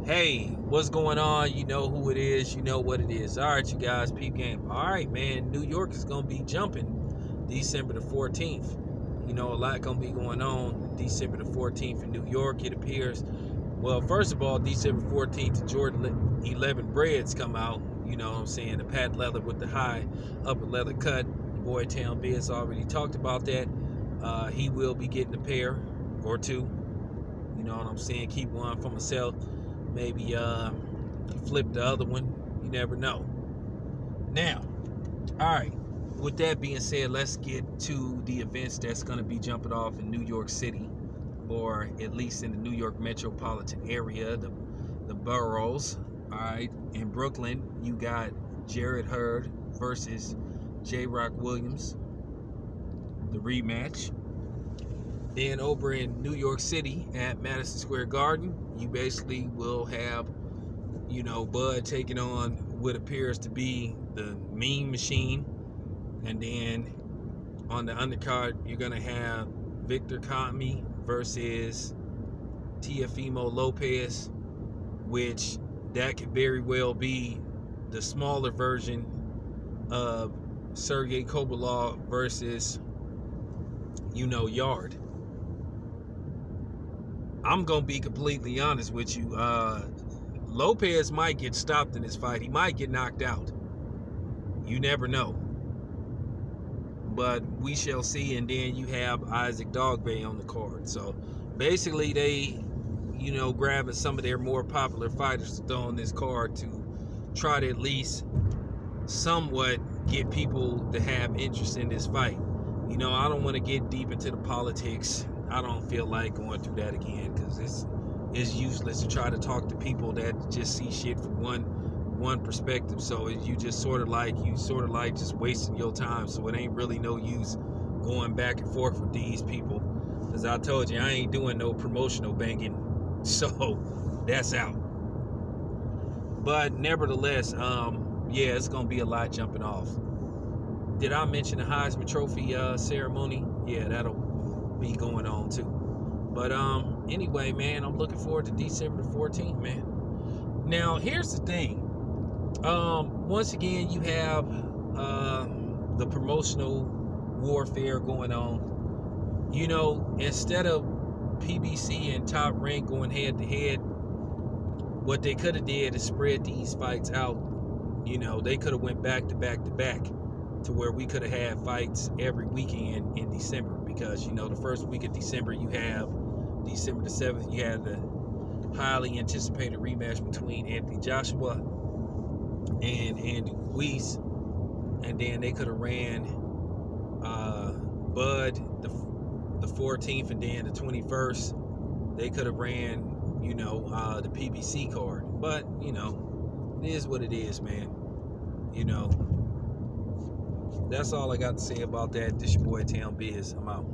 Hey, what's going on? You know who it is. You know what it is. All right, you guys, PBCand. All right, man. New York is going to be jumping December the 14th. You know, a lot going to be going on December the 14th in New York, it appears. Well, first of all, December 14th, the Jordan 11 breads come out. You know what I'm saying? The patent leather with the high upper leather cut. Your boy Town Biz already talked about that. He will be getting a pair or two. You know what I'm saying? Keep one for myself. Maybe flip the other one. You never know. Now, all right. With that being said, let's get to the events that's going to be jumping off in New York City, or at least in the New York metropolitan area, the boroughs. All right. In Brooklyn, you got Jared Hurd versus J. Rock Williams, the rematch. Then over in New York City at Madison Square Garden, you basically will have, Bud taking on what appears to be the Mean Machine. And then on the undercard, you're going to have Victor Kami versus Teofimo Lopez, which that could very well be the smaller version of Sergey Kovalov versus, Yard. I'm going to be completely honest with you. Lopez might get stopped in this fight. He might get knocked out. You never know. But we shall see. And then you have Isaac Dogbay on the card. So basically they, grabbing some of their more popular fighters to throw on this card to try to at least somewhat get people to have interest in this fight. I don't want to get deep into the politics. I don't feel like going through that again because it's useless to try to talk to people that just see shit from one perspective. So you sort of like just wasting your time. So it ain't really no use going back and forth with these people. As I told you, I ain't doing no promotional banging. So that's out. But nevertheless, it's gonna be a lot jumping off. Did I mention the Heisman Trophy ceremony? Yeah, that'll be going on too. But anyway, man, I'm looking forward to December the 14th, man. Now, here's the thing. Once again, you have the promotional warfare going on. Instead of PBC and Top Rank going head to head, what they could have did is spread these fights out. They could have went back to back to back to where we could have had fights every weekend in December, because the first week of December you have December the 7th, you have the highly anticipated rematch between Anthony Joshua and Andy Ruiz, and then they could have ran Bud the 14th, and then the 21st they could have ran the PBC card. But it is what it is, man. That's all I got to say about that. This your boy Town Biz. I'm out.